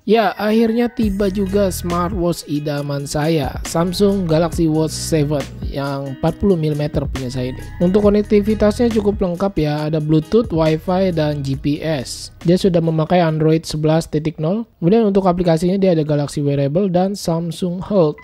Ya, akhirnya tiba juga smartwatch idaman saya, Samsung Galaxy Watch 7 yang 40mm punya saya ini. Untuk konektivitasnya cukup lengkap ya, ada Bluetooth, Wi-Fi, dan GPS. Dia sudah memakai Android 11.0. Kemudian untuk aplikasinya dia ada Galaxy Wearable dan Samsung Health.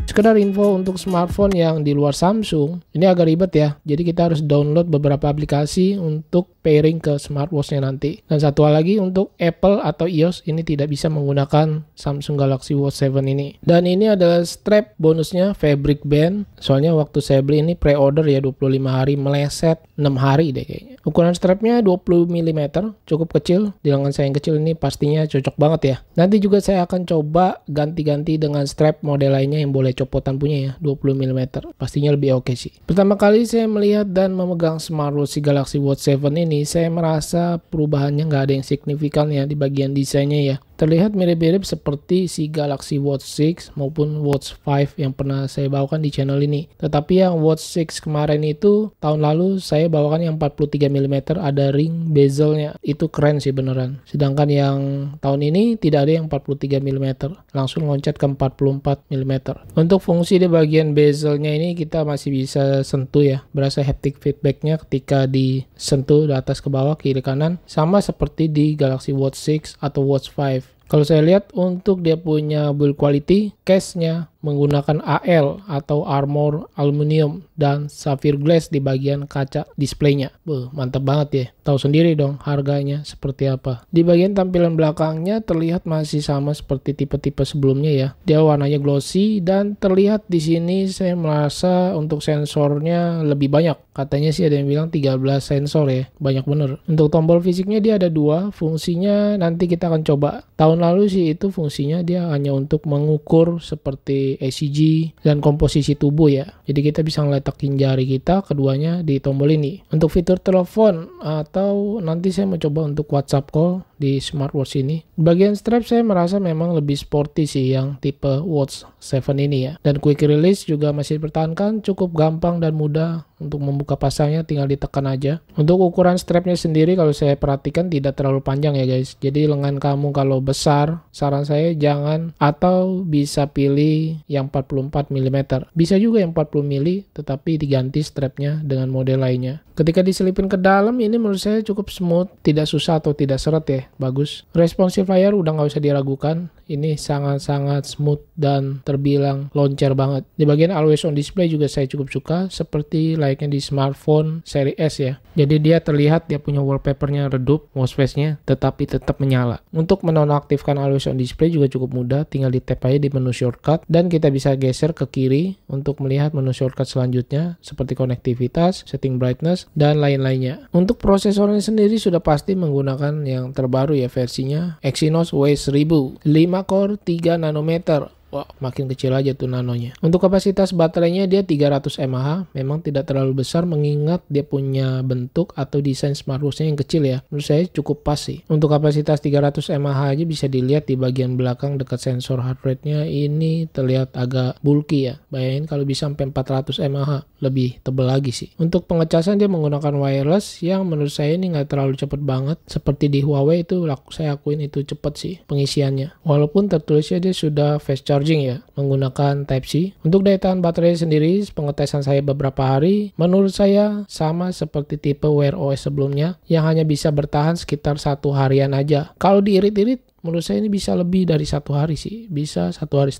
Sekedar info untuk smartphone yang di luar Samsung, ini agak ribet ya. Jadi kita harus download beberapa aplikasi untuk pairing ke smartwatch-nya nanti. Dan satu hal lagi, untuk Apple atau iOS ini tidak bisa menggunakan Samsung Galaxy Watch 7 ini. Dan ini adalah strap bonusnya fabric band. Soalnya waktu saya beli ini pre-order ya 25 hari, meleset 6 hari deh kayaknya. Ukuran strapnya 20mm, cukup kecil. Di lengan saya yang kecil ini pastinya cocok banget ya. Nanti juga saya akan coba ganti-ganti dengan strap model lainnya yang boleh copotan punya ya, 20mm. Pastinya lebih oke sih. Pertama kali saya melihat dan memegang smartwatch Galaxy Watch 7 ini, saya merasa perubahannya nggak ada yang signifikan ya di bagian desainnya ya. Terlihat mirip-mirip seperti si Galaxy Watch 6 maupun Watch 5 yang pernah saya bawakan di channel ini. Tetapi yang Watch 6 kemarin itu, tahun lalu saya bawakan yang 43mm ada ring bezelnya. Itu keren sih beneran. Sedangkan yang tahun ini tidak ada yang 43mm, langsung loncat ke 44mm. Untuk fungsi di bagian bezelnya ini kita masih bisa sentuh ya. Berasa haptic feedbacknya ketika disentuh dari atas ke bawah, kiri kanan. Sama seperti di Galaxy Watch 6 atau Watch 5. Kalau saya lihat untuk dia punya build quality, case-nya menggunakan AL atau Armor Aluminium dan Sapphire Glass di bagian kaca displaynya. Mantap banget ya. Tahu sendiri dong harganya seperti apa. Di bagian tampilan belakangnya terlihat masih sama seperti tipe-tipe sebelumnya ya. Dia warnanya glossy dan terlihat di sini saya merasa untuk sensornya lebih banyak. Katanya sih ada yang bilang 13 sensor ya. Banyak bener. Untuk tombol fisiknya dia ada 2. Fungsinya nanti kita akan coba. Tahun lalu sih itu fungsinya dia hanya untuk mengukur seperti ECG dan komposisi tubuh ya. Jadi kita bisa ngeletakin jari kita keduanya di tombol ini. Untuk fitur telepon atau nanti saya mencoba untuk WhatsApp call di smartwatch ini. Bagian strap saya merasa memang lebih sporty sih yang tipe Watch 7 ini ya. Dan quick release juga masih dipertahankan, cukup gampang dan mudah untuk membuka pasangnya, tinggal ditekan aja. Untuk ukuran strapnya sendiri kalau saya perhatikan tidak terlalu panjang ya guys. Jadi lengan kamu kalau besar, saran saya jangan, atau bisa pilih yang 44mm. Bisa juga yang 40mm tetapi diganti strapnya dengan model lainnya. Ketika diselipin ke dalam ini menurut saya cukup smooth, tidak susah atau tidak seret ya, bagus. Responsive layar udah nggak usah diragukan, ini sangat-sangat smooth dan terbilang loncer banget. Di bagian always on display juga saya cukup suka, seperti layaknya di smartphone seri S ya. Jadi dia terlihat dia punya wallpapernya redup, watchface-nya tetapi tetap menyala. Untuk menonaktifkan always on display juga cukup mudah, tinggal di tap aja di menu shortcut dan kita bisa geser ke kiri untuk melihat menu shortcut selanjutnya seperti konektivitas, setting brightness, dan lain-lainnya. Untuk prosesornya sendiri sudah pasti menggunakan yang terbaru ya versinya, Exynos W1000, 5 core 3 nanometer. Wah, makin kecil aja tuh nanonya. Untuk kapasitas baterainya dia 300 mAh, memang tidak terlalu besar mengingat dia punya bentuk atau desain smartwatch-nya yang kecil ya. Menurut saya cukup pas sih. Untuk kapasitas 300 mAh aja bisa dilihat di bagian belakang dekat sensor heart rate-nya ini terlihat agak bulky ya. Bayangin kalau bisa sampai 400 mAh, lebih tebel lagi sih. Untuk pengecasan dia menggunakan wireless yang menurut saya ini nggak terlalu cepet banget. Seperti di Huawei itu saya akuin itu cepet sih pengisiannya. Walaupun tertulisnya dia sudah fast charging ya, menggunakan Type-C. Untuk daya tahan baterai sendiri, pengetesan saya beberapa hari, menurut saya sama seperti tipe Wear OS sebelumnya, yang hanya bisa bertahan sekitar 1 harian aja. Kalau diirit-irit, menurut saya ini bisa lebih dari 1 hari sih, bisa 1,5 hari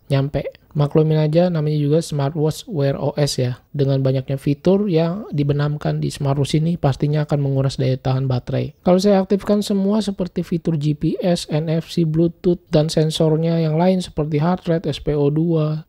nyampe. Maklumin aja namanya juga smartwatch Wear OS ya. Dengan banyaknya fitur yang dibenamkan di smartwatch ini pastinya akan menguras daya tahan baterai. Kalau saya aktifkan semua seperti fitur GPS, NFC, Bluetooth, dan sensornya yang lain seperti heart rate, SpO2,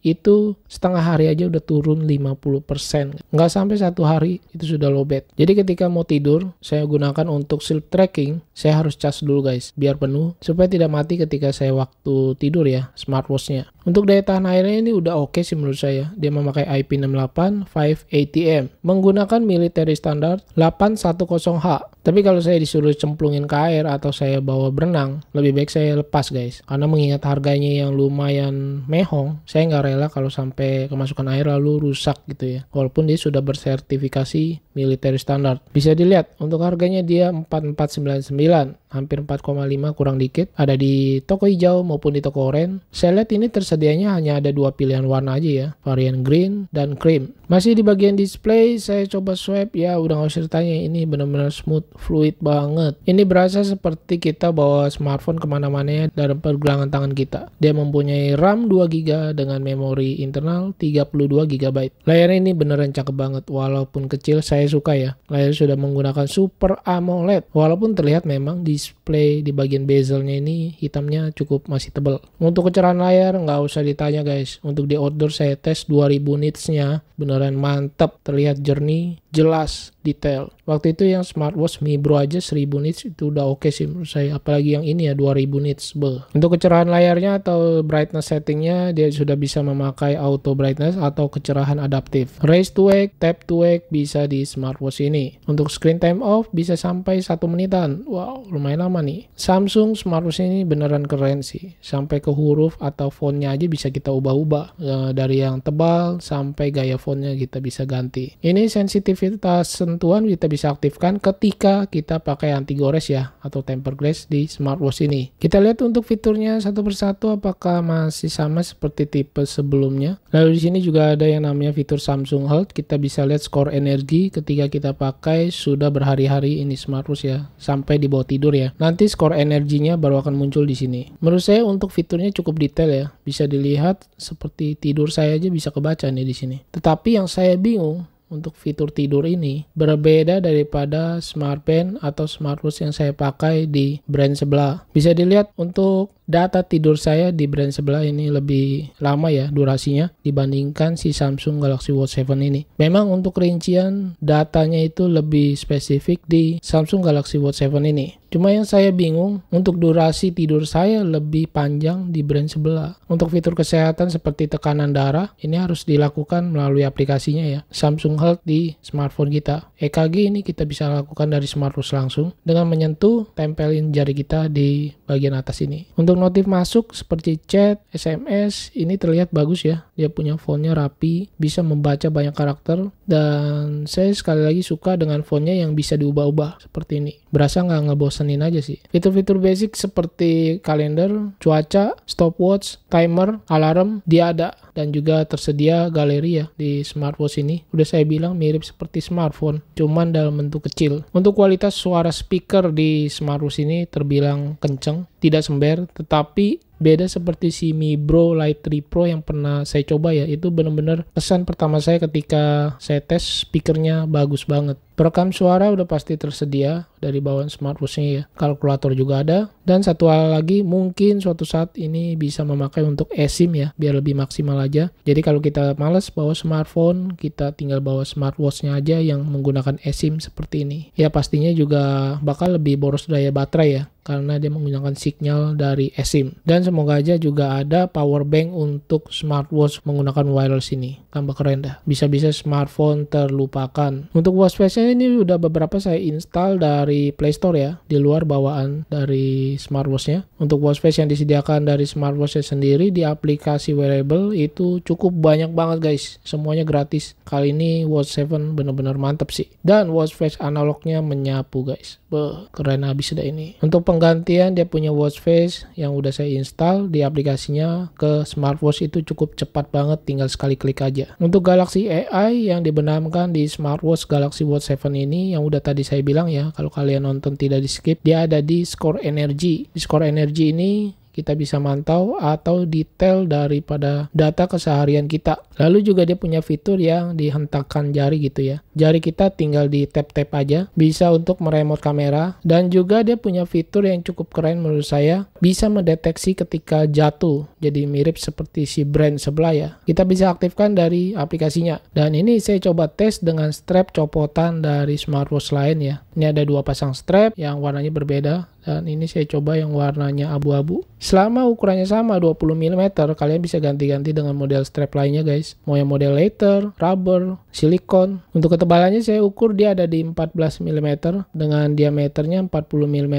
itu setengah hari aja udah turun 50%. Nggak sampai 1 hari itu sudah lowbat. Jadi ketika mau tidur, saya gunakan untuk sleep tracking, saya harus cas dulu guys, biar penuh, supaya tidak mati ketika saya waktu tidur ya, smartwatch-nya. Untuk daya tahan airnya ini udah oke sih menurut saya. Dia memakai IP68 5 ATM menggunakan military standard 810H. Tapi kalau saya disuruh cemplungin ke air atau saya bawa berenang, lebih baik saya lepas guys. Karena mengingat harganya yang lumayan mehong, saya nggak rela kalau sampai kemasukan air lalu rusak gitu ya. Walaupun dia sudah bersertifikasi military standard. Bisa dilihat untuk harganya dia 4499. hampir 4,5 kurang dikit. Ada di toko hijau maupun di toko oranye. Saya lihat ini tersedianya hanya ada 2 pilihan warna aja ya, varian green dan cream. Masih di bagian display, saya coba swipe, ya udah nggak usah ditanya, ini benar-benar smooth, fluid banget. Ini berasa seperti kita bawa smartphone kemana-mana ya dalam pergelangan tangan kita. Dia mempunyai RAM 2GB dengan memori internal 32GB. Layarnya ini beneran cakep banget, walaupun kecil saya suka ya. Layar sudah menggunakan Super AMOLED, walaupun terlihat memang display di bagian bezelnya ini hitamnya cukup masih tebal. Untuk kecerahan layar nggak usah ditanya guys. Untuk di outdoor saya tes 2000 nitsnya, beneran mantap, terlihat jernih, jelas, detail. Waktu itu yang smartwatch Mi Bro aja 1000 nits itu udah oke sih menurut saya, apalagi yang ini ya 2000 nits. Untuk kecerahan layarnya atau brightness settingnya, dia sudah bisa memakai auto brightness atau kecerahan adaptif. Raise to wake, tap to wake bisa di smartwatch ini. Untuk screen time off bisa sampai 1 menitan. Wow, lumayan lama nih. Samsung smartwatch ini beneran keren sih. Sampai ke huruf atau fontnya aja bisa kita ubah-ubah. Dari yang tebal sampai gaya fontnya kita bisa ganti. Ini sensitivitas sentuhan kita bisa aktifkan ketika kita pakai anti gores ya, atau tempered glass di smartwatch ini. Kita lihat untuk fiturnya satu persatu apakah masih sama seperti tipe sebelumnya. Lalu di sini juga ada yang namanya fitur Samsung Health. Kita bisa lihat skor energi ketika kita pakai sudah berhari-hari ini smartwatch ya, sampai di bawah tidur ya. Nanti skor energinya baru akan muncul di sini. Menurut saya untuk fiturnya cukup detail ya. Bisa dilihat seperti tidur saya aja bisa kebaca nih di sini. Tetapi yang saya bingung, untuk fitur tidur ini berbeda daripada smartband atau smartwatch yang saya pakai di brand sebelah. Bisa dilihat untuk data tidur saya di brand sebelah ini lebih lama ya durasinya dibandingkan si Samsung Galaxy Watch 7 ini. Memang untuk rincian datanya itu lebih spesifik di Samsung Galaxy Watch 7 ini. Cuma yang saya bingung, untuk durasi tidur saya lebih panjang di brand sebelah. Untuk fitur kesehatan seperti tekanan darah, ini harus dilakukan melalui aplikasinya ya, Samsung Health di smartphone kita. EKG ini kita bisa lakukan dari smartwatch langsung dengan menyentuh, tempelin jari kita di bagian atas ini. Untuk notif masuk seperti chat, SMS, ini terlihat bagus ya. Dia punya fontnya rapi, bisa membaca banyak karakter, dan saya sekali lagi suka dengan fontnya yang bisa diubah-ubah seperti ini. Berasa nggak ngebosenin aja sih. Fitur-fitur basic seperti kalender, cuaca, stopwatch, timer, alarm, dia ada. Dan juga tersedia galeri ya di smartwatch ini. Udah saya bilang mirip seperti smartphone, cuman dalam bentuk kecil. Untuk kualitas suara speaker di smartwatch ini terbilang kenceng, tidak sember, tetapi beda seperti si Mi Bro Lite 3 Pro yang pernah saya coba ya. Itu benar-benar kesan pertama saya ketika saya tes, speakernya bagus banget. Perekam suara udah pasti tersedia dari bawaan smartwatch-nya ya. Kalkulator juga ada. Dan satu hal lagi, mungkin suatu saat ini bisa memakai untuk eSIM ya, biar lebih maksimal aja. Jadi kalau kita males bawa smartphone, kita tinggal bawa smartwatch-nya aja yang menggunakan eSIM seperti ini. Ya pastinya juga bakal lebih boros daya baterai ya, karena dia menggunakan sinyal dari eSIM. Dan semoga aja juga ada power bank untuk smartwatch menggunakan wireless ini. Tambah keren dah. Bisa-bisa smartphone terlupakan. Untuk watchface ini udah beberapa saya install dari Play Store ya, di luar bawaan dari smartwatch-nya. Untuk watchface yang disediakan dari smartwatch-nya sendiri di aplikasi wearable itu cukup banyak banget guys. Semuanya gratis. Kali ini Watch 7 bener-bener mantep sih. Dan watchface analognya menyapu guys. Keren habis dah ini. Untuk penggantian dia punya watchface yang udah saya install di aplikasinya ke smartwatch itu cukup cepat banget, tinggal sekali klik aja. Untuk Galaxy AI yang dibenamkan di smartwatch Galaxy Watch 7 ini, yang udah tadi saya bilang ya, kalau kalian nonton tidak di skip, dia ada di skor energi. Di skor energi ini kita bisa mantau atau detail daripada data keseharian kita. Lalu juga dia punya fitur yang dihentakkan jari gitu ya. Jari kita tinggal di tap-tap aja, bisa untuk meremote kamera. Dan juga dia punya fitur yang cukup keren menurut saya, bisa mendeteksi ketika jatuh. Jadi mirip seperti si brand sebelah ya. Kita bisa aktifkan dari aplikasinya. Dan ini saya coba tes dengan strap copotan dari smartwatch lain ya. Ini ada 2 pasang strap yang warnanya berbeda. Dan ini saya coba yang warnanya abu-abu. Selama ukurannya sama 20 mm, kalian bisa ganti-ganti dengan model strap lainnya guys. Mau yang model leather, rubber, silikon. Untuk ketebalannya saya ukur dia ada di 14 mm dengan diameternya 40 mm.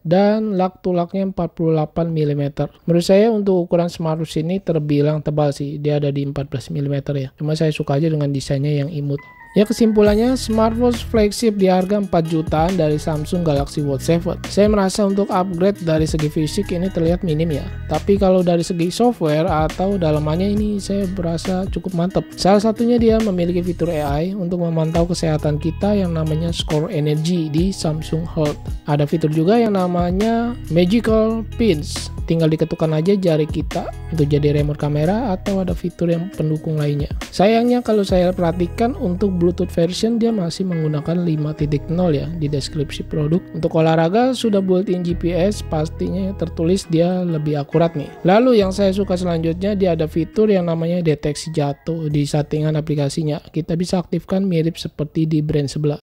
Dan lak-tulaknya 48 mm. Menurut saya untuk ukuran smartwatch ini terbilang tebal sih. Dia ada di 14 mm ya. Cuma saya suka aja dengan desainnya yang imut. Ya kesimpulannya, smartwatch flagship di harga 4 jutaan dari Samsung Galaxy Watch 7. Saya merasa untuk upgrade dari segi fisik ini terlihat minim ya. Tapi kalau dari segi software atau dalamannya ini saya berasa cukup mantap. Salah satunya dia memiliki fitur AI untuk memantau kesehatan kita yang namanya Score Energy di Samsung Health. Ada fitur juga yang namanya Magical Pins. Tinggal diketukkan aja jari kita untuk jadi remote kamera atau ada fitur yang pendukung lainnya. Sayangnya kalau saya perhatikan untuk Bluetooth version dia masih menggunakan 5.0 ya di deskripsi produk. Untuk olahraga sudah built-in GPS, pastinya tertulis dia lebih akurat nih. Lalu yang saya suka selanjutnya dia ada fitur yang namanya deteksi jatuh di settingan aplikasinya. Kita bisa aktifkan mirip seperti di brand sebelah.